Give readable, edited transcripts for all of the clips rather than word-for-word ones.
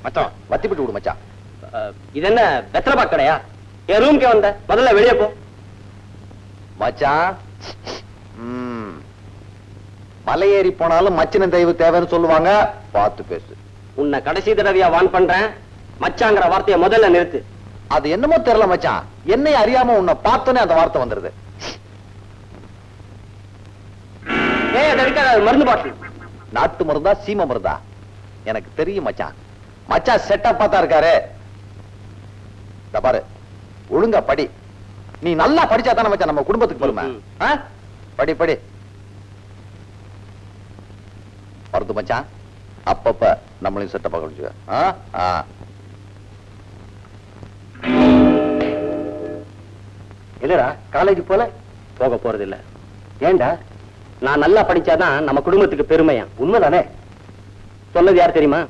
மச்சான் வத்தி விட்டு விடு மச்சான். இது என்ன வெத்தலை பாக்கடையா? என் ரூம்க்கே வந்த, முதல்ல வெளியே போ. மச்சான் மலை ஏறி போனாலும் மச்சின தெய்வ தேவைன்னு சொல்லுவாங்க, பார்த்து பேசு. உன்னை கடைசி தடவையா வான் பண்றேன், மச்சாங்கிற வார்த்தையை முதல்ல நிறுத்து. அது என்னமோ தெரியல மச்சான், என்னை அறியாம உன்னை பார்த்தோன்னே அந்த வார்த்தை வந்துருது. மருந்து பாட்டில். நாட்டு மருந்தா சீம மருந்தா எனக்கு தெரியும் மச்சான். மச்சான் செட்டப்பா தான் இருக்காரு. பாரு, ஒழுங்கா படி. நீ நல்லா படிச்சா தானே மச்சான் நம்ம குடும்பத்துக்கு பெருமை. படி படி. மருந்து மச்சான், அப்பப்ப நம்மளையும் செட்டப்பா கழிச்சுக்க. இல்லடா, காலேஜ் போக போறது இல்ல. ஏண்டா? நான் நல்லா படிச்சாதான் நம்ம குடும்பத்துக்கு பெருமையா. உண்மைதானே? சொன்னது யார் தெரியுமா?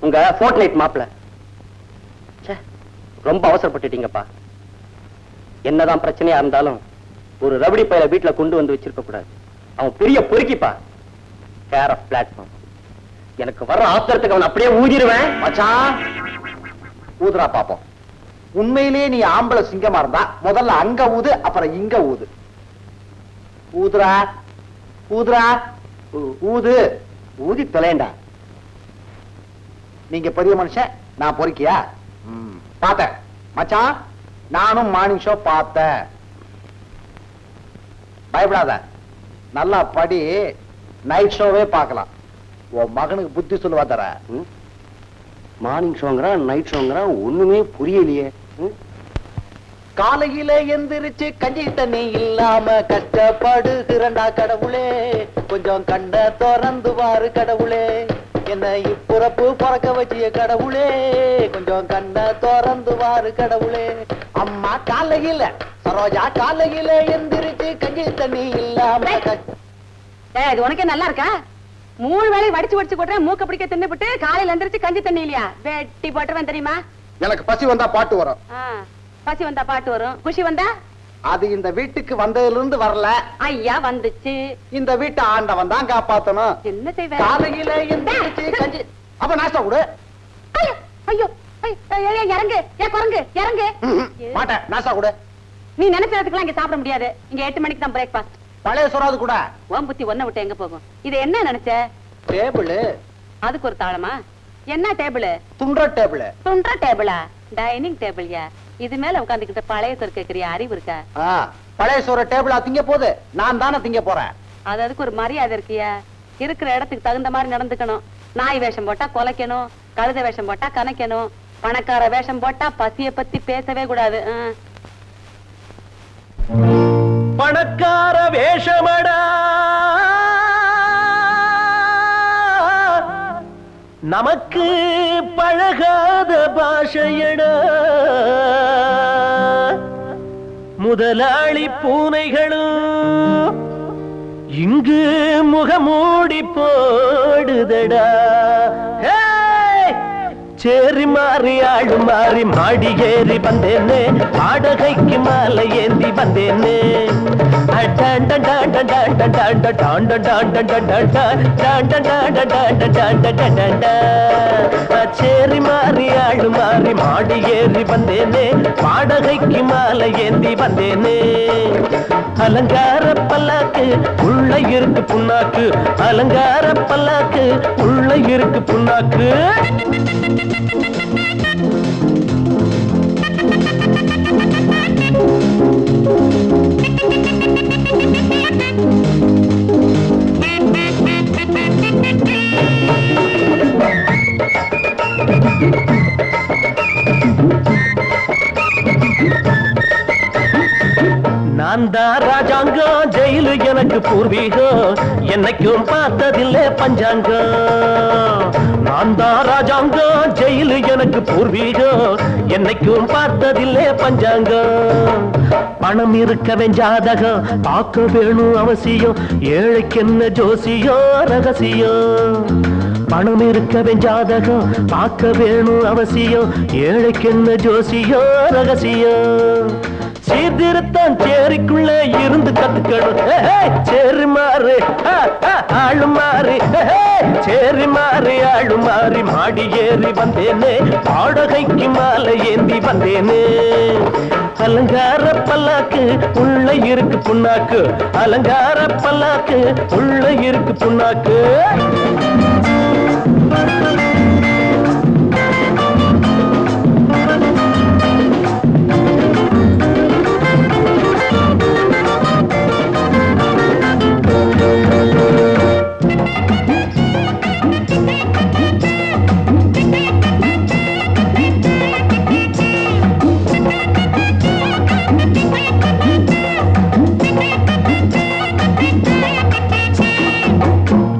உங்க ஃபோர்ட்நைட் மாப்பிள. ரொம்ப அவசரப்பட்டுட்டீங்கப்பா. என்னதான் பிரச்சனையா இருந்தாலும் ஒரு ரபடி பையில வீட்டுல கொண்டு வந்து வச்சிருக்க கூடாது. அவன் பெரிய பொறுக்கிப்பா. Care of platform. எனக்கு வர்ற ஆத்திரத்துக்கு அவன் அப்படியே ஊதிடுவேன். மச்சான் ஊதுரா பாப்போம். உண்மையிலேயே நீ ஆம்பளை சிங்கமா இருந்தா முதல்ல அங்க ஊது, அப்புறம் இங்க ஊது. ஊதுரா ஊதுரா ஊது. ஊதி தொலைண்டா. நீங்க பெரிய மனுஷன், நான் பொறுக்கியா? பார்த்தேன் மச்சான், நானும் மார்னிங் ஷோ பார்த்தேன். பயப்படாத, நல்லா படி. நைட் ஷோவே பார்க்கலாம். உன் மகனுக்கு புத்தி சொல்லுவா தர. மார்னிங் ஷோங்கிறான், நைட் ஷோங்கிறான், ஒண்ணுமே புரியலையே. காலையில எந்திரிச்சு கஞ்சி தண்ணி இல்லாம கஷ்டப்படுகிறண்டா கடவுளே, கொஞ்சம் கண்ட திறந்து பாரு கடவுளே, என்ன இப்புறப்பு பறக்க வச்சிய கடவுளே, கொஞ்சம் கண்ட திறந்து பாரு கடவுளே. அம்மா காலையில சரோஜா காலையில எந்திரிச்சு கஞ்சி தண்ணி இல்லாம. இது உனக்கே நல்லா இருக்கா? 3 வேளை வடிச்சு வடிச்சு கொட்டுறேன், மூக்க பிடிக்க தின்னுபிட்டு காலையில எந்திரிச்சு கஞ்சி தண்ணி இல்லையா? வெட்டி போட்டுருவேன் தெரியுமா? எனக்கு பசி வந்தா பாட்டு வரும். பசி வந்தா பாட்டு வரும், குஷி வந்தா? அது இந்த வீட்டுக்கு வந்ததுல இருந்து வரல. ஐயா வந்துச்சு. இந்த வீட்டு ஆண்டவன் தான் காப்பாத்தணும். என்ன செய்வேன்? காலையில எந்திரிச்சு கஞ்சி. அப்ப நாஸ்டா கொடு. ஐயோ இறங்கு, குரங்கு இறங்கு. மாட்டேன், நாஸ்டா கொடு. நீ நினைச்ச நேரத்துக்குலாம் இங்க சாப்பிட முடியாது. இங்க 8 மணிக்கு தான் பிரேக்பாஸ்ட். பழைய சொராது கூட. உன் புத்தி ஒன்ன விட்டு எங்க போகும்? இது என்ன நினைச்ச? டேபிள். அதுக்கு ஒரு தாளமா? என்ன டேபிள்? துண்ட டேபிள். துண்ட டேபிளா? டைனிங் டேபிள்யா. இது மேல உட்காந்துக்கிட்ட பழைய சோறு கேக்குறியா? அறிவு இருக்கா? பழைய சோறு டேபிளா திங்க போது நான் தானே திங்க போறேன். அது அதுக்கு ஒரு மரியாதை இருக்கியா? இருக்கிற இடத்துக்கு தகுந்த மாதிரி நடந்துக்கணும். நாய் வேஷம் போட்டா கொலைக்கணும், கழுத வேஷம் போட்டா கணக்கணும், பணக்கார வேஷம் போட்டா பசிய பத்தி பேசவே கூடாது. பணக்கார வேஷமடா நமக்கு பழகாத பாஷையடா, முதலாளி பூனைகளும் இங்கு முகமூடி போடுதடா. சேரி மாறி ஆடு மாறி மாடி ஏறி வந்தேனே, வாடகைக்கு மாலை ஏந்தி வந்தேனே. சேரி மாறி ஆடு மாறி மாடி ஏறி வந்தேனே, வாடகைக்கு மாலை ஏந்தி வந்தேனே. அலங்கார பல்லாக்கு உள்ள இருக்கு புண்ணாக்கு, அலங்கார பல்லாக்கு உள்ள இருக்கு புண்ணாக்கு. நான் தான் ராஜாங்கம், ஜெயிலு எனக்கு பூர்வீகம், என்னைக்கும் பார்த்ததில்லை பஞ்சாங்கம். நான் தான் ராஜாங்கம், ஜெயிலு எனக்கு பூர்வீகம், என்னைக்கும் பார்த்ததில்லை பஞ்சாங்கம். பணம் இருக்கவன் ஜாதகம் பார்க்க வேணும் அவசியம், ஏழைக்கு என்ன ஜோசியம் ரகசியம். பணம் இருக்கவன் ஜாதகம் பார்க்க வேணும் அவசியம், ஏழைக்கு என்ன ஜோசியம் ரகசியம். சீர்திருத்தம் சேரிக்குள்ள இருந்து கத்துக்கணும் சேரி மாறு ஆளு மாறி சேரி மாறி ஆளு மாறி மாடி ஏறி வந்தேனே பாடகைக்கு மாலை ஏந்தி வந்தேனே அலங்கார பல்லாக்கு உள்ள இருக்கு புண்ணாக்கு அலங்கார பல்லாக்கு உள்ள இருக்கு புண்ணாக்கு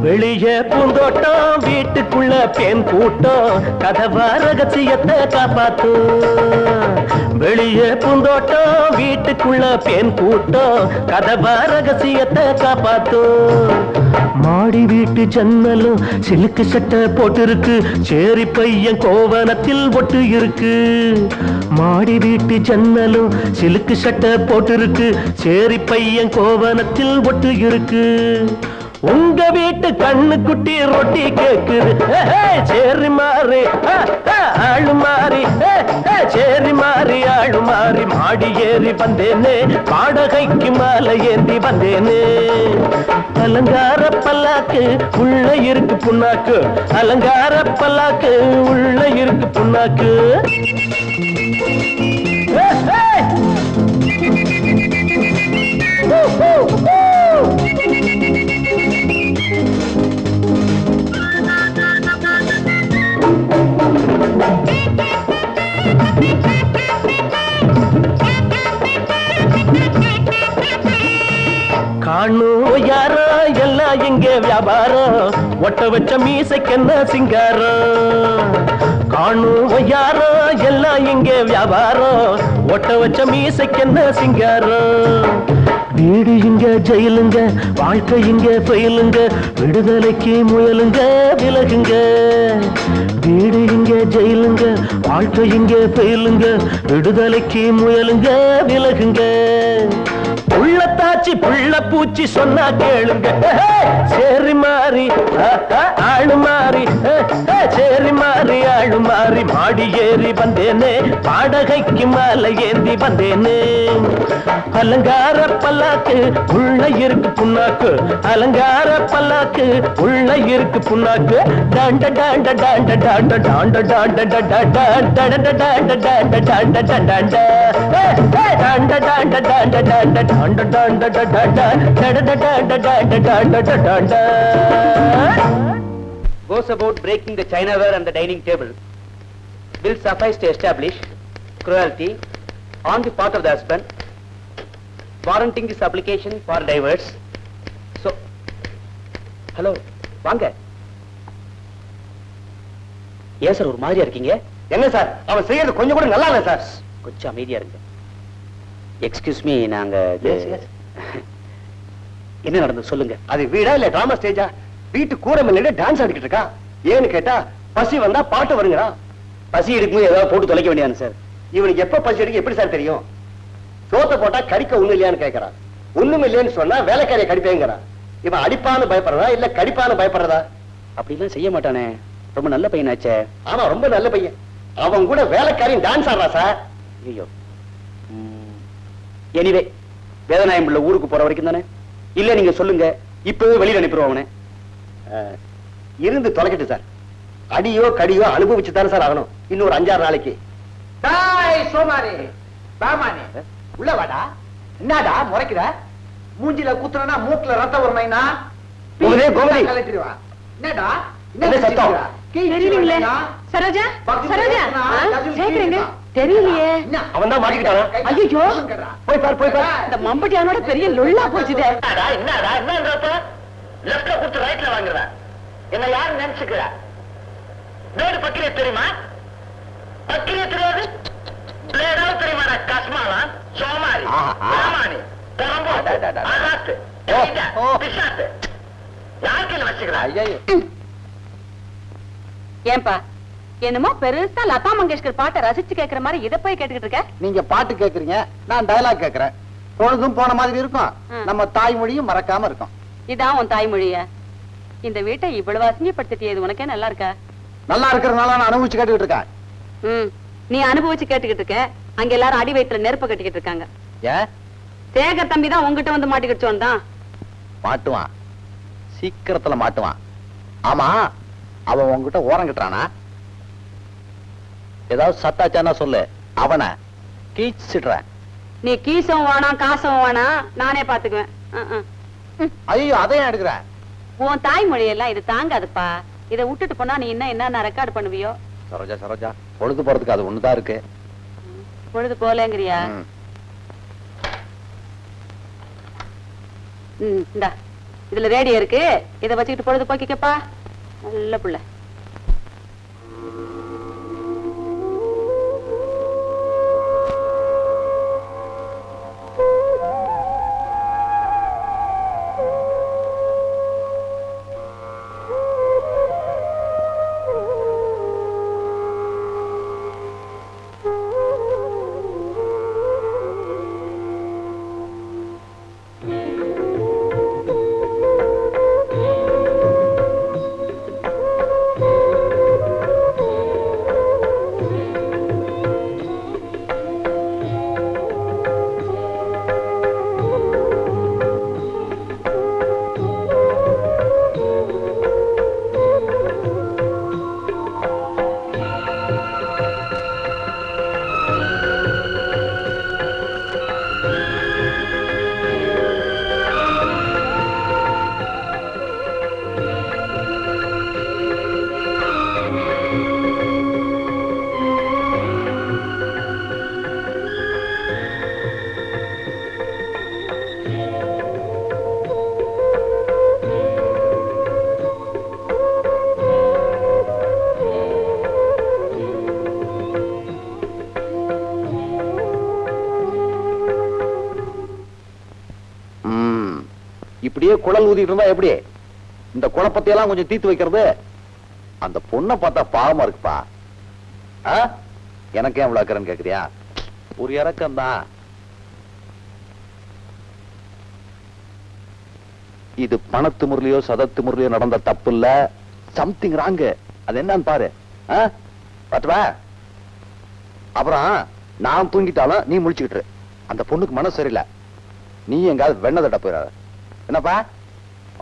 வெளியே பூந்தோட்டம் வீட்டுக்குள்ள பெண் கூட்டம் கதவா ரகசியத்தை காப்பாத்தும் வெளியே பூந்தோட்டம் வீட்டுக்குள்ள பெண் கூட்டம் கதவா ரகசியத்தை காப்பாத்தும் மாடி வீட்டு ஜன்னலும் சிலுக்கு சட்டை போட்டிருக்கு சேரி பையன் கோவணத்தில் ஒட்டு இருக்கு மாடி வீட்டு ஜன்னலும் சிலுக்கு சட்டை போட்டிருக்கு சேரி பையன் கோவணத்தில் ஒட்டு இருக்கு உங்க வீட்டு கண்ணு குட்டி ரொட்டி கேக்குது சேரி மாறி ஆளு மாறி சேரி மாறி ஆளு மாறி மாடி ஏறி வந்தேனே பாடகைக்கு மாலை ஏந்தி வந்தேனே அலங்கார பல்லாக்கு உள்ள இருக்கு புண்ணாக்கு அலங்கார பல்லாக்கு உள்ள இருக்கு புண்ணாக்கு காணும் யாரோ எல்லாம் இங்கே வியாபாரம் ஒட்ட வச்ச மீசைக்கென்ன சிங்காரம் காணும் யாரோ எல்லாம் இங்கே வியாபாரம் ஒட்ட வச்ச மீசைக்கென்ன சிங்காரம் வீடு இங்க ஜெயிலுங்க வாழ்க்கை இங்க பயிலுங்க விடுதலைக்கு முயலுங்க விலகுங்க வீடு இங்க ஜெயிலுங்க வாழ்க்கை இங்க பயிலுங்க விடுதலைக்கு முயலுங்க விலகுங்க உள்ளத்தாச்சி புள்ள பூச்சி சொன்னா கேளுங்க சேரி மாறி ஆளு மாறி சேரி மாறி ஆளு மாறி மாடி ஏறி வந்தேனே பாடகைக்கு மாலை ஏந்தி வந்தேனே அலங்கார பல்லாக்கு உள்ள இருக்கு புண்ணாக்கு அலங்கார பல்லாக்கு உள்ள இருக்கு புண்ணாக்கு டாண்ட டாண்ட டாண்ட டாண்ட டாண்ட டாண்ட டாண்ட டாண்ட டாண்ட டாண்ட டாண்ட டாண்ட டாண்ட டாண்ட டாண்ட goes about breaking the chinaware and the dining table will suffice to establish cruelty on the part of the husband, warranting this application for divorce. So, hello, வாங்க. ஏன் சார் ஒரு மாதிரியா இருக்கீங்க? என்ன சார் அவன் செய்யறது கொஞ்சம் கூட நல்லா இல்ல சார். கொஞ்சம் அமைதியா இருங்க. எக்ஸ்கியூஸ் மீ, நாங்க என்ன நடந்தது சொல்லுங்க. அது வீடா இல்ல டிராமா ஸ்டேஜா? வீட்டு கூரை மேல டான்ஸ் ஆடிக்கிட்டு இருக்கா. ஏன்னு கேட்டா பசி வந்தா பாட்டு வருங்கறா. பசி எடுக்கும்போது ஏதாவது போட்டு தொலைக்க வேண்டியதானே சார்? இவனுக்கு எப்ப பசி எடுக்க எப்படி சார் தெரியும்? சோத்த போட்டா கடிக்க ஒண்ணு இல்லையான்னு கேட்கறான். ஒண்ணும் இல்லைன்னு சொன்னா வேலைக்காரியை கடிப்பேங்கிறான். இவன் அடிப்பான்னு பயப்படுறதா இல்ல கடிப்பான்னு பயப்படுறதா? அப்படிலாம் செய்ய மாட்டானே, ரொம்ப நல்ல பையனாச்சே. ஆமா ரொம்ப நல்ல பையன். அவன் கூட வேலைக்காரியும் டான்ஸ் ஆடுறா சார். ஐயோ, எனிவே வேதநாயம் உள்ள ஊருக்கு போற வரைக்கும் தானே? இல்ல நீங்க சொல்லுங்க, இப்பவே வெளியில அனுப்பிடுவோம் அவனை. இருந்து தொலைக்கட்டு சார். அடியோ கடியோ அனுபவிச்சு தானே சார் ஆகணும். இன்னொரு 5-6 நாளைக்கு. சோமாரி பாமானி உள்ள வாடா. என்னடா முறைக்கிற? மூஞ்சில குத்துறனா மூக்குல ரத்தம் வரணும்னா கலட்டிடுவா. என்னடா என்ன சத்தம்? தெரியலீங்களே. சரோஜா சரோஜா கேக்குறீங்க? தெரியலையே. அவன் தான் மாட்டிக்கிட்டானா? ஐயோ, போய் பார் போய் பார். இந்த மம்பட்டியானோட பெரிய லொல்லா போச்சுதே. என்னடா என்னன்றத லெஃப்ட்ல குத்து ரைட்ல வாங்குறா. என்ன யார் நினைச்சுக்கிறா? பிளேடு பக்கிரியா தெரியுமா? பக்கிரியா தெரியாது? பிளேடாவது தெரியுமாடா? கஸ்மாலா சோமாரி ராமானி தரம்போ ஆகாத்து பிசாத்து யாருக்கு வச்சுக்கிறா? ஏன்பா என்னமோ பெருசா லதா மங்கேஷ்கர் பாட்டை ரசிச்சு கேக்குற மாதிரி இத போய் கேட்டுக்கிட்டு இருக்க. நீங்க பாட்டு கேக்குறீங்க, நான் டயலாக் கேக்குறேன். பொழுதும் போன மாதிரி இருக்கும், நம்ம தாய்மொழியும் மறக்காம இருக்கும். இதான் உன் தாய்மொழிய? இந்த வீட்டை இவ்வளவு அசிங்கப்படுத்திட்டியது உனக்கே நல்லா இருக்கா? நல்லா இருக்கிறதுனால நான் அனுபவிச்சு கேட்டுக்கிட்டு இருக்கேன். நீ அனுபவிச்சு கேட்டுக்கிட்டு இருக்க, அங்க எல்லாரும் அடி வயிற்றுல நெருப்பு கட்டிக்கிட்டு இருக்காங்க. ஏன்? சேகர் தம்பி தான் உங்ககிட்ட வந்து மாட்டிக்கிச்சோன் தான். மாட்டுவான், சீக்கிரத்துல மாட்டுவான். ஆமா, அவன் உங்ககிட்ட ஓரம் கட்டுறானா? ஏதாவது சத்தாச்சானா சொல்லு, அவனை கீச்சிடுறேன். நீ கீசம் வேணாம் காசம் வேணாம், நானே பாத்துக்குவேன். ஐயோ, அதையும் எடுக்கிற? உன் தாய்மொழி எல்லாம் இது தாங்காதுப்பா. இதை விட்டுட்டு போனா நீ என்ன ரெக்கார்ட் பண்ணுவியோ? சரோஜா சரோஜா, பொழுது போறதுக்கு அது ஒண்ணுதான் இருக்கு. பொழுது போலங்கிறியா? இந்தா, இதுல ரேடியோ இருக்கு, இதை வச்சுக்கிட்டு பொழுது போக்கிக்கப்பா. நல்ல புள்ள. இப்படியே குழல் ஊதிட்டு இருந்தா எப்படி? இந்த குழப்பத்தை எல்லாம் கொஞ்சம் தீர்த்து வைக்கிறது. அந்த பொண்ணை பார்த்தா பாவமா இருக்குப்பா. எனக்கு ஏன் விளக்குறேன்னு கேக்குறியா? ஒரு இறக்கம் தான். இது பணத்து முறையிலயோ சதத்து முறையிலயோ நடந்த தப்பு இல்ல, சம்திங் ராங்கு. அது என்னன்னு பாரு. பாத்துவா? அப்புறம் நான் தூங்கிட்டாலும் நீ முழிச்சுக்கிட்டு. அந்த பொண்ணுக்கு மனசு சரியில்லை, நீ எங்காவது வெண்ண தட்ட போயிடாத. என்னப்பா?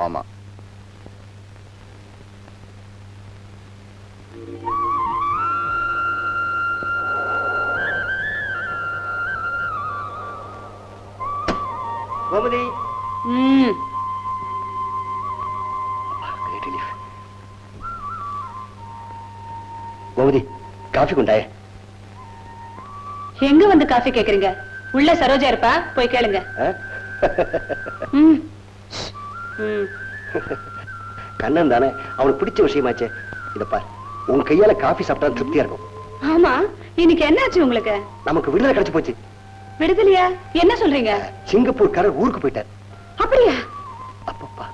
ஆமா. கோமதி. கோமதி, காஃபி கொண்டாயே. எங்க வந்து காஃபி கேக்குறீங்க? உள்ள சரோஜா இருப்பா, போய் கேளுங்க. கண்ணன் தானே, அவனுக்கு பிடிச்ச விஷயமாச்சே. இத பார், உன் கையால காஃபி சாப்பிட்டா திருப்தியா இருக்கும். ஆமா, இன்னைக்கு என்னாச்சு உங்களுக்கு? நமக்கு விடுதலை கிடைச்சு போச்சு. விடுதலையா? என்ன சொல்றீங்க? சிங்கப்பூர்காரர் ஊருக்கு போயிட்டார். அப்படியா? அப்பப்பா,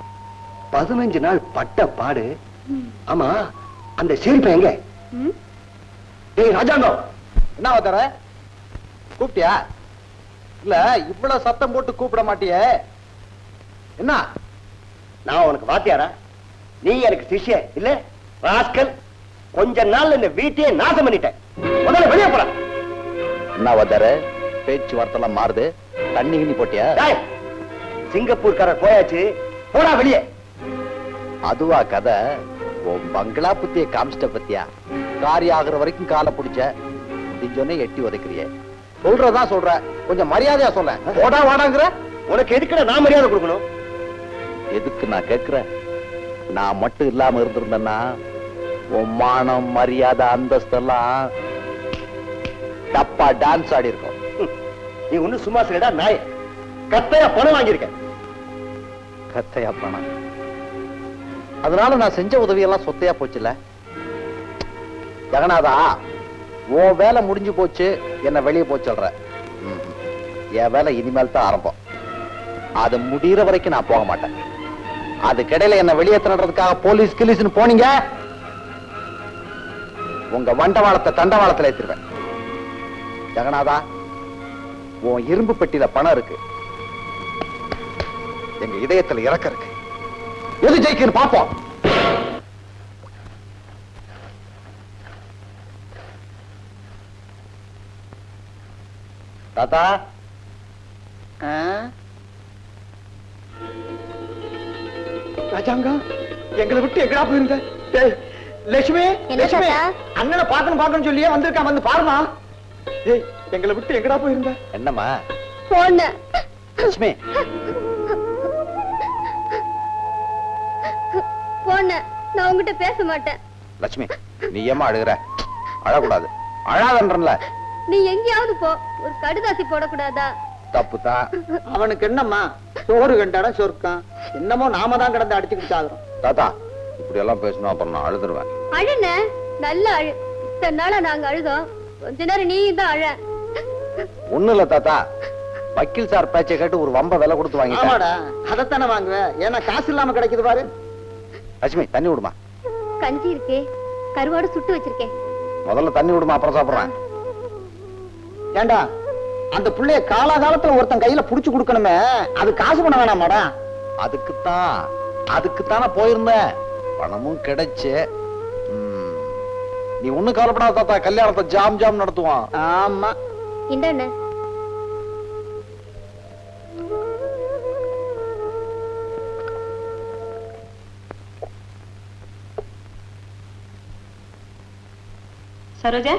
15 நாள் பட்ட பாடு. ஆமா, அந்த சேரிப்பா எங்க? ஏய் ராஜாங்கம், என்ன தர கூப்பிட்டியா? இல்ல, இவ்வளவு சத்தம் போட்டு கூப்பிட மாட்டியே, என்ன? நான் உனக்கு வாத்தியாரா? நீ எனக்கு சிஷ்ய இல்ல? ராஸ்கல், கொஞ்ச நாள் இந்த வீட்டையே நாசம் பண்ணிட்டேன். முதல்ல வெளியே போற. என்ன வாத்தியார, பேச்சு வார்த்தைலாம் மாறுது. தண்ணி கிண்ணி போட்டியா? சிங்கப்பூர்காரர் போயாச்சு, போடா வெளியே. அதுவா கதை? உன் பங்களா புத்திய காமிச்சிட்ட பத்தியா? காரி ஆகுற வரைக்கும் காலை பிடிச்ச, முடிஞ்சோன்னே எட்டி உதைக்கிறிய. சொல்றதான் சொல்ற, கொஞ்சம் மரியாதையா சொல்ல. ஓடா வாடாங்கிற. உனக்கு எதுக்கு நான் மரியாதை கொடுக்கணும்? எதுக்கு நான் கேக்குறேன்? நான் மட்டும் இல்லாம இருந்திருந்தேன்னா உன் மானம் மரியாதை அந்தஸ்தெல்லாம் தப்பா டான்ஸ் ஆடி இருக்கும். நீ ஒண்ணு சும்மா சரிடா நாய. கத்தையா பணம் வாங்கியிருக்க. கத்தையா பணம்? அதனால நான் செஞ்ச உதவியெல்லாம் சொத்தையா போச்சுல. ஜெகநாதா, உன் வேலை முடிஞ்சு போச்சு, என்ன வெளியே போய் சொல்ற. என் வேலை இனிமேல் தான் ஆரம்பம். அது முடிகிற வரைக்கும் நான் போக மாட்டேன். அதுக்கிடையில என்ன வெளியே தள்ளுறதுக்காக போலீஸ் கிலீஸ்னு போனீங்க, உங்க வண்டவாளத்தை தண்டவாளத்துல ஏத்திருவேன். ஜெகநாதா, உன் இரும்பு பெட்டியில பணம் இருக்கு, எங்க இதயத்துல இறக்க இருக்கு. எது ஜெயிக்குன்னு பாப்போம். தாத்தா, ராஜாங்கம், எங்களை விட்டு எங்கடா போயிருந்த? லட்சுமி, லட்சுமி, அண்ணனை பாக்கணும் சொல்லியே வந்திருக்கா, வந்து பாருமா. எங்களை விட்டு எங்கடா போயிருந்த? என்னம்மா? லட்சுமி, நான் உங்ககிட்ட பேச மாட்டேன். லட்சுமி, நீ ஏமா அழுகுற? அழக்கூடாது, அழாதன்றல. நீ எங்கேயாவது போ, ஒரு கடுதாசி போடக்கூடாதா? தப்புதான். அவனுக்கு என்னம்மா, சோறு கண்டாட சொர்க்கம், என்னமோ நாம தான் கிடந்து அடிச்சுக்கிட்டு சாகுறோம். தாத்தா, இப்படி எல்லாம் பேசணும், அப்புறம் நான் அழுதுருவேன். அழுன நல்ல அழு. இத்தனை நாளா நாங்க அழுதோம், கொஞ்ச நேரம் நீ தான் அழ. ஒண்ணு இல்ல தாத்தா, வக்கீல் சார் பேச்சை கேட்டு ஒரு வம்ப விலை கொடுத்து வாங்கிட்டேன். ஆமாடா, அதைத்தானே வாங்குவேன், ஏன்னா காசு இல்லாம கிடைக்குது பாரு. லட்சுமி, தண்ணி விடுமா. கஞ்சி இருக்கே, கருவாடு சுட்டு வச்சிருக்கேன். முதல்ல தண்ணி விடுமா, அப்புறம் சாப்பிடுறேன். ஏண்டா, அந்த புள்ளைய காலாகாலத்துல ஒருத்தன் கையில புடிச்சு கொடுக்கணுமே, அது காசு பண்ண வேணாமாடா? அதுக்குத்தானே போயிருந்தேன், பணமும் கிடைச்சு. நீ ஒண்ணு கவலைப்படாத தாத்தா, கல்யாணத்தை ஜாம் ஜாம் நடத்துவான். ஆமா. இந்த என்ன சரோஜா,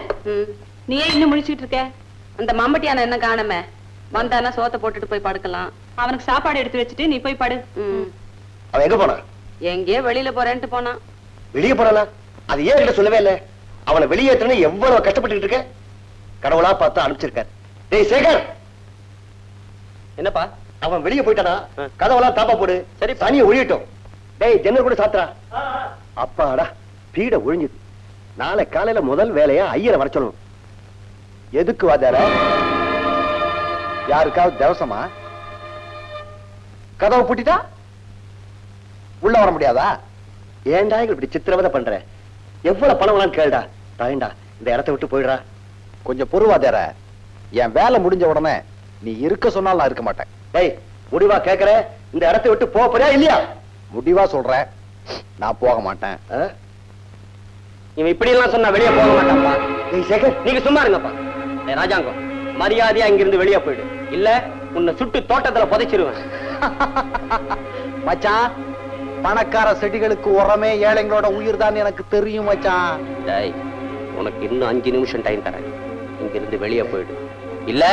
நீ ஏன் இன்னும் முழிச்சிட்டு இருக்க? அந்த மம்பட்டியான என்ன காணமே, வந்தானா சோத்தை போட்டுட்டு போய் படுக்கலாம். அவனுக்கு சாப்பாடு எடுத்து வச்சுட்டு நீ போய் படு. அவன் எங்க போனா? எங்கேயோ வெளியில போறேன்ட்டு போனான். வெளியே போறானா? அது ஏன் கிட்ட சொல்லவே இல்ல? அவனை வெளியேற்றணும் எவ்வளவு கஷ்டப்பட்டு இருக்க, கடவுளா பார்த்து அனுப்பிச்சிருக்காரு. டேய் சேகர், என்னப்பா? அவன் வெளியே போயிட்டானா, கதவெல்லாம் தாப்பா போடு. சரி, பனியை ஒழியட்டும். டேய் ஜன்னல் கூட சாத்துறா. அப்பாடா, பீட ஒழிஞ்சுது. நாளை காலையில முதல் வேலையா ஐயரை வர சொல்லணும். எதுக்கு வாதார? யாருக்காவது தவசமா? கதவை பூட்டிட்டா உள்ள வர முடியாதா? ஏன்டா இப்படி சித்திரவதை பண்ற? எவ்வளவு பணம் வேணாலும் கேளுடா. தாயண்டா, இந்த இடத்தை விட்டு போயிடுறா. கொஞ்சம் பொறுவாதார, என் வேலை முடிஞ்ச உடனே நீ இருக்க சொன்னால் நான் இருக்க மாட்டேன். டேய், முடிவா கேக்குற, இந்த இடத்தை விட்டு போக போறியா இல்லையா? முடிவா சொல்றேன், நான் போக மாட்டேன். இவன் இப்படி எல்லாம் சொன்னா வெளியே போக மாட்டான்ப்பா. டேய் சேகர், நீங்க சும்மா இருங்கப்பா. டேய் ராஜாங்கம், மரியாதையா இங்கிருந்து வெளியே போயிடு, இல்ல உன்னை சுட்டு தோட்டத்துல புதைச்சிருவேன். மச்சான், பணக்கார செடிகளுக்கு உரமே ஏழைங்களோட உயிர் தான் எனக்கு தெரியும் மச்சான். டேய், உனக்கு இன்னும் 5 நிமிஷம் டைம் தரேன். இங்கிருந்து வெளியே போயிடு, இல்ல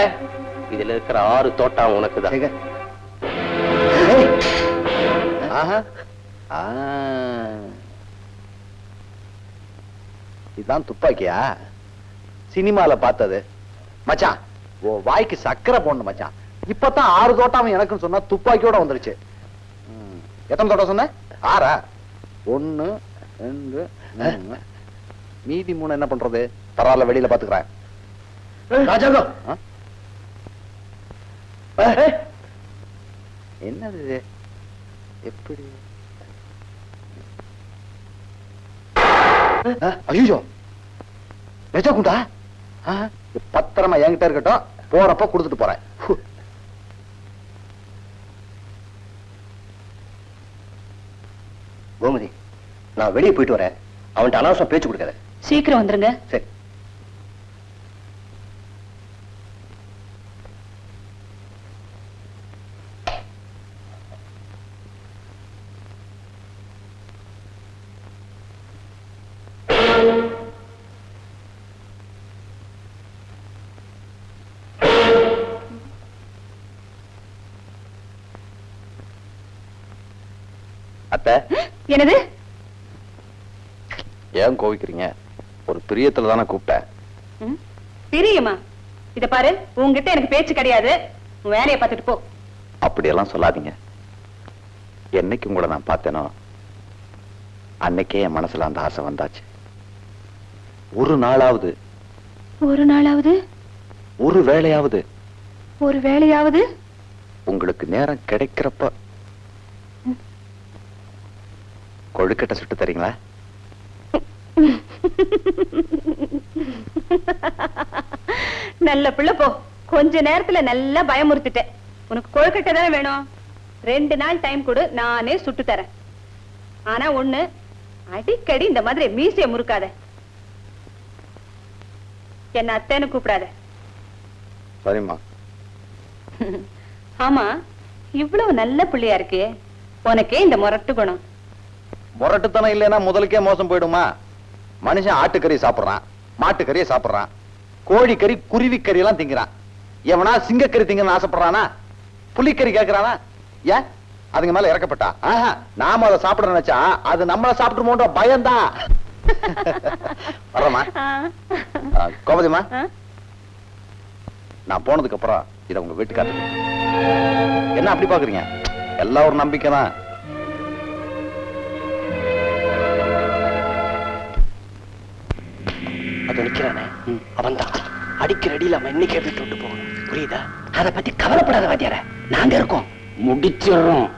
இதுல இருக்கிற 6 தோட்டம் உனக்குதான். சேகர், ஆஹா, இதுதான் துப்பாக்கியா? சினிமால பார்த்தது மச்சான். ஓ வாய்க்கு சக்கரை போடணும் மச்சான். இப்பதான் 6 தோட்டம் எனக்குன்னு சொன்னா துப்பாக்கியோட வந்துருச்சு. எத்தனை தோட்டம் சொன்ன? 6. 1 2 3. மீதி 3 என்ன பண்றது? பரவாயில்ல, வெளியில பாத்துக்கிறேன். ராஜாங்கம், என்னது இது? எப்படி? ஐயோ, நெஜ குண்டா? பத்திரமா என்கிட்ட இருக்கட்டும், போறப்ப கொடுத்துட்டு போறேன். கோமதி, நான் வெளியே போயிட்டு வரேன். அவன்கிட்ட அனாவசியம் பேச்சு கொடுக்காத. சீக்கிரம் வந்துருங்க. சரி. அத்தை, என்னது? ஏன் கோவிக்கிறீங்க? ஒரு பிரியத்துல தானே கூப்பிட்டேன். பிரியமா? இத பாரு, உங்ககிட்ட எனக்கு பேச்சு கிடையாது. உன் வேலையை பார்த்துட்டு போ. அப்படியெல்லாம் சொல்லாதீங்க. என்னைக்கு உங்களை நான் பார்த்தேனோ அன்னைக்கே என் மனசுல அந்த ஆசை வந்தாச்சு. ஒரு நாளாவது, ஒரு வேளையாவது உங்களுக்கு நேரம் கிடைக்கிறப்ப கொழுக்கட்டை சுட்டு தரீங்களா? நல்ல பிள்ளை போ. கொஞ்ச நேரத்துல நல்லா பயமுறுத்திட்டேன். உனக்கு கொழுக்கட்டை தானே வேணும்? 2 நாள் டைம் கொடு, நானே சுட்டு தரேன். ஆனா ஒண்ணு, அடிக்கடி இந்த மாதிரி மீசைய முறுக்காத. என்ன அத்தைன்னு கூப்பிடாத. சரிம்மா. ஆமா, இவ்வளவு நல்ல பிள்ளையா இருக்கே, உனக்கே இந்த முரட்டு குணம்? முரட்டுத்தனம் இல்லைன்னா முதலுக்கே மோசம் போயிடுமா? மனுஷன் ஆட்டுக்கறி சாப்பிடுறான், மாட்டுக்கறியை சாப்பிடுறான், கோழிக்கறி குருவிக்கறி எல்லாம் திங்கிறான். எவனா சிங்கக்கறி திங்கன்னு ஆசைப்படுறானா? புலிக்கறி கேட்கிறானா? ஏன் அதுங்க மேல இறக்கப்பட்டா? நாம அதை சாப்பிட நினைச்சா அது நம்மள சாப்பிட்டுமோன்ற பயம்தான். வர்றமா கோமதிமா, நான் போனதுக்கு அப்புறம் இதை உங்க வீட்டுக்காரருக்கு என்ன அப்படி பாக்குறீங்க? எல்லாம் ஒரு நம்பிக்கை தான். அது நிக்கிறானே, அவன் தான் அடிக்கிற அடியில் அவன் இன்னைக்கே வீட்டு விட்டு போகணும். புரியுதா? அதை பத்தி கவலைப்படாத வாத்தியார, நாங்க இருக்கோம், முடிச்சிடுறோம்.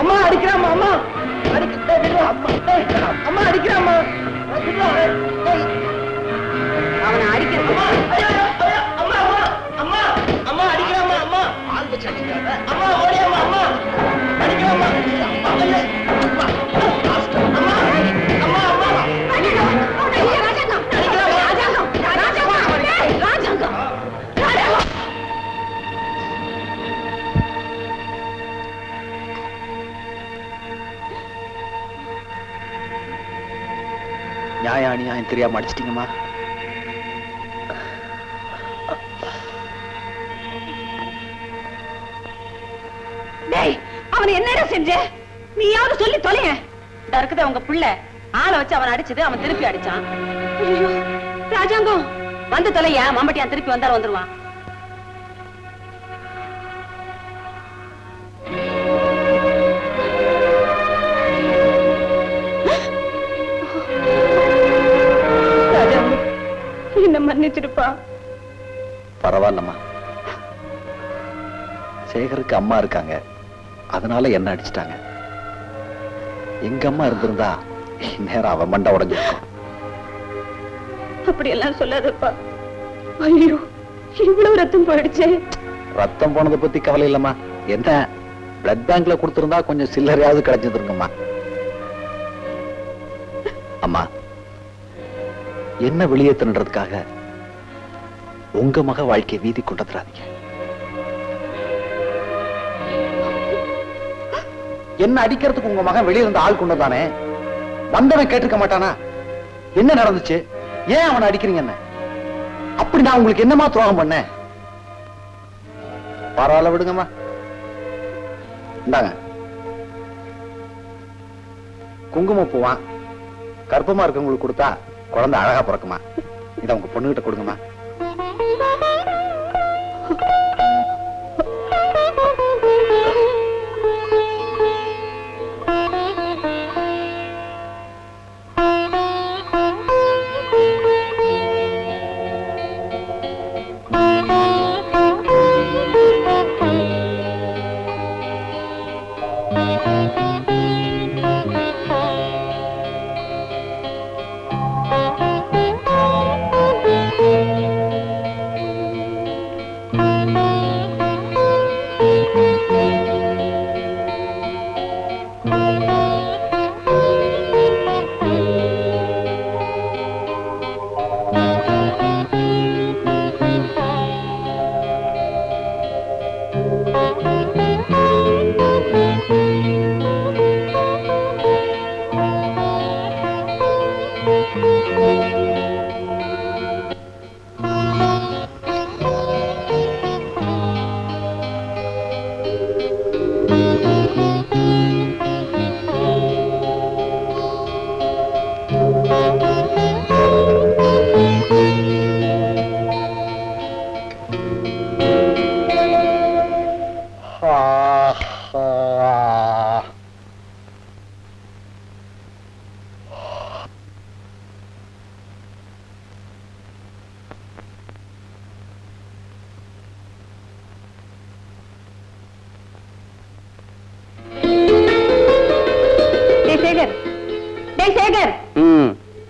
அம்மா அடிக்கிறாமா, அம்மா அம்மா அடிக்கிறாமா, அவனை அடிக்கிறது அம்மா அம்மா அம்மா அடிக்கிறாமா, அம்மா அம்மா ஓடியாமா, அம்மா அடிக்கிறாமா, நியாயம் அநியாயம் தெரியாம அடிச்சிட்டீங்கம்மா. அவனை என்னடா செஞ்ச? நீயாவது சொல்லி தொலைய. இருக்குது உங்க புள்ள ஆளை வச்சு அவன் அடிச்சது, அவன் திருப்பி அடிச்சான். ஐயோ ராஜாங்கம், வந்து தொலையா, மம்பட்டியான் திருப்பி வந்தாலும் வந்துருவான். என்ன மன்னிச்சிருப்பா. பரவாயில்லம்மா, சேகருக்கு அம்மா இருக்காங்க, அதனால என்ன அடிச்சிட்டாங்க. எங்க அம்மா இருந்திருந்தா நேரம் அவன் மண்டை உடைஞ்சிருக்கும். அப்படி எல்லாம் சொல்லாதப்பா. ஐயோ இவ்வளவு ரத்தம் போயிடுச்சு. ரத்தம் போனதை பத்தி கவலை இல்லம்மா. என்ன பிளட் பேங்க்ல கொடுத்திருந்தா கொஞ்சம் சில்லறையாவது கிடைச்சிருங்கம்மா. அம்மா, என்ன வெளியேற்றன்றதுக்காக உங்க மக வாழ்க்கையை வீதி கொண்டாதீங்க. என்ன அடிக்கிறதுக்கு உங்க மகன் வெளியே இருந்த ஆள் கொண்டதானே, வந்தவன் கேட்டிருக்க மாட்டானா? என்ன நடந்துச்சு, ஏன் அவனை அடிக்கிறீங்க? என்ன அப்படி நான் உங்களுக்கு என்னமா துரோகம் பண்ணேன்? பரவாயில்ல விடுங்கம்மா. இந்தாங்க குங்குமம் பூவான், கர்ப்பமா இருக்கவங்களுக்கு கொடுத்தா குழந்தை அழகா பிறக்குமா. இதை உங்க பொண்ணுகிட்ட கொடுங்கம்மா.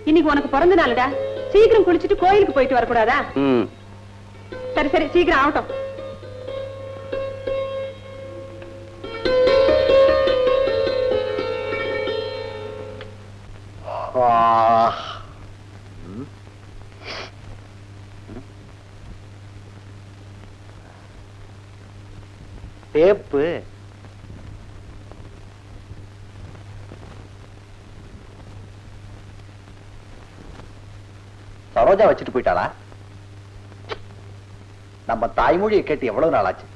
இன்னைக்கு உனக்கு பிறந்த நாளுடா, சீக்கிரம் குளிச்சுட்டு கோயிலுக்கு போயிட்டு வரக்கூடாதா? சரி சரி, சீக்கிரம் ஆகட்டும். டேப்பு சரோஜா வச்சுட்டு போயிட்டாளா? நம்ம தாய்மொழியை கேட்டு எவ்வளவு நாள் ஆச்சு?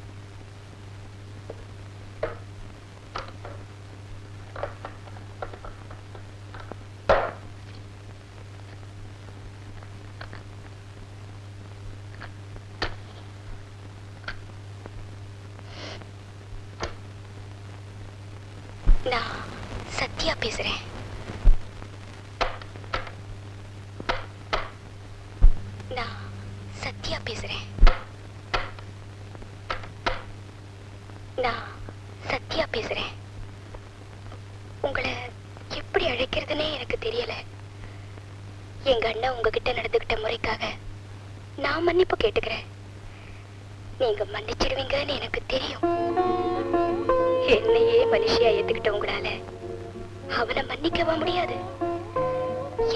நான் சத்யா பேசுறேன். நான் சத்யா பேசுறேன். நான் சத்யா பேசுறேன். உங்களை எப்படி அழைக்கிறதுனே எனக்கு தெரியல. எங்க அண்ணா உங்ககிட்ட நடந்துகிட்ட முறைக்காக நான் மன்னிப்பு கேட்டுக்கிறேன். நீங்க மன்னிச்சிடுவீங்கன்னு எனக்கு தெரியும். என்னையே மனுஷியா ஏத்துக்கிட்ட உங்களால அவனை மன்னிக்கவா முடியாது?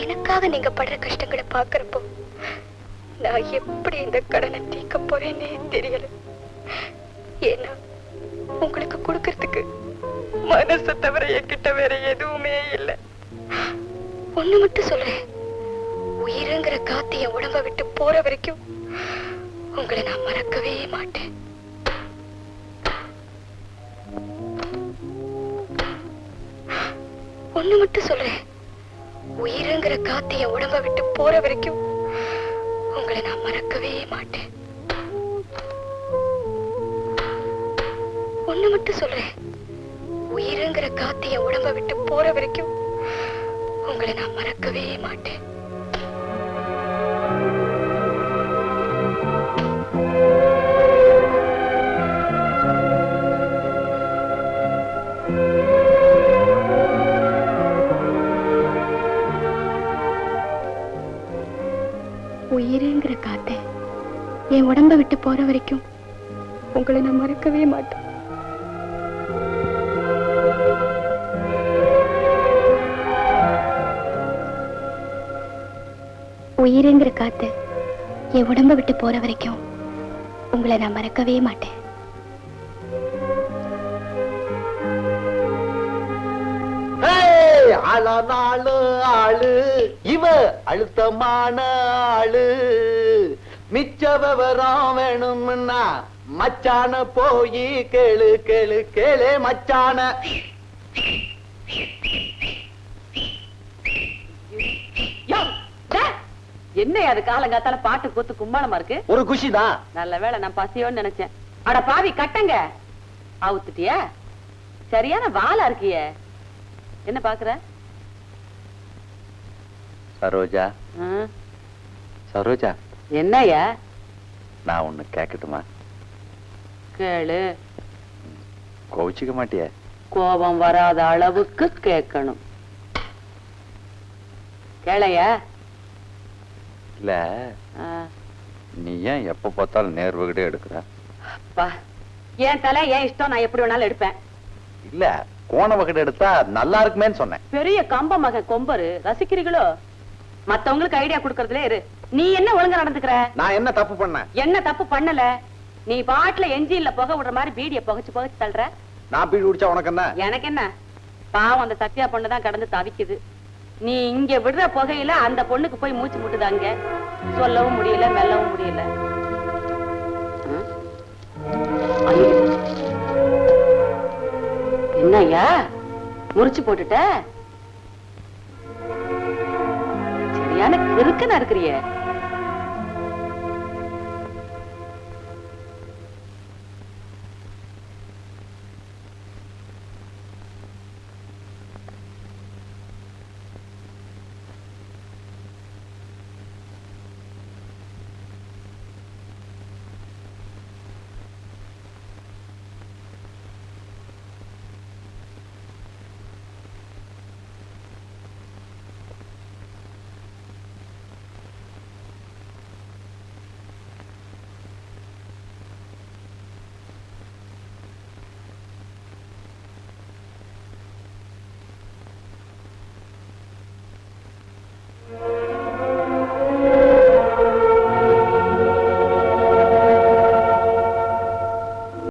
எனக்காக நீங்க படுற கஷ்டங்களை பாக்குறப்போ நான் எப்படி இந்த கடனை தீர்க்க போறேன்னே தெரியல. ஏன்னா உங்களுக்கு கொடுக்கறதுக்கு மனசை தவிர என்கிட்ட வேற எதுவுமே இல்லை. ஒண்ணு மட்டும் சொல்றேன், உயிருங்கிற காத்து என் உடம்ப விட்டு போற வரைக்கும் உங்களை நான் மறக்கவே மாட்டேன். ஒண்ணு மட்டும் சொல்றேன், உயிருங்கிற காத்து என் உடம்ப விட்டு போற வரைக்கும் உங்களை நான் மறக்கவே மாட்டேன். ஒண்ணு மட்டும் சொல்றேன், உயிருங்கிற காத்து என் உடம்ப விட்டு போற வரைக்கும் உங்களை நான் மறக்கவே மாட்டேன். உயிருங்கிற காத்த என் உடம்ப விட்டு போற வரைக்கும் உங்களை நான் மறக்கவே மாட்டேன். உயிருங்கிற காத்து என் உடம்ப விட்டு போற வரைக்கும் உங்களை நான் மறக்கவே மாட்டேன். ஆளானாலு ஆளு இவ அழுத்தமான ஆளு. மிச்ச விவரம் வேணும்னா மச்சான போய் கேளு கேளு கேளு மச்சான. என்ன அது காலங்காத்தால பாட்டு கூத்து கும்மாளமா இருக்கு? ஒரு குஷிதான். நல்ல வேளை நான் பசியோன்னு நினைச்சேன். அட பாவி கட்டங்க, அவுத்துட்டியா? சரியான வாளா இருக்கிய. என்ன பாக்குற? சரோஜா, சரோஜா, என்னையா? நான் ஒண்ணு கேட்கட்டுமா? கேளு. கோவிச்சுக்க மாட்டிய? கோபம் வராத அளவுக்கு கேட்கணும். கேளையா? இல்ல நீ ஏன் எப்ப பார்த்தாலும் நேர்வகிட்டே எடுக்கிற? அப்பா, என் தலை என் இஷ்டம், நான் எப்படி வேணாலும் எடுப்பேன். இல்ல கோண வகடு எடுத்தா நல்லா இருக்குமேன்னு சொன்னேன். பெரிய கம்ப மகன் கொம்பரு, ரசிக்கிறீங்களோ? மத்தவங்களுக்கு ஐடியா கொடுக்கறதுல இரு. நீ என்ன ஒழுங்கா நடந்துக்கிற? நான் என்ன தப்பு பண்ணேன்? என்ன தப்பு பண்ணல. நீ பாட்டுல என்ஜின்ல புகை விடுற மாதிரி பீடிய புகைச்சு புகைச்சு தள்ளுற. நான் பீடி குடிச்சா உனக்கு என்ன? எனக்கு என்ன? பாவம் அந்த சத்யா பொண்ணுதான் கடந்து தவிக்குது. நீ இங்க விடுற புகையில அந்த பொண்ணுக்கு போய் மூச்சு முட்டுது. அங்க சொல்லவும் முடியல, மெல்லவும் முடியல. என்னய்யா முறிச்சு போட்டுட்ட? சரியான கிறுக்கனா இருக்கிறியே.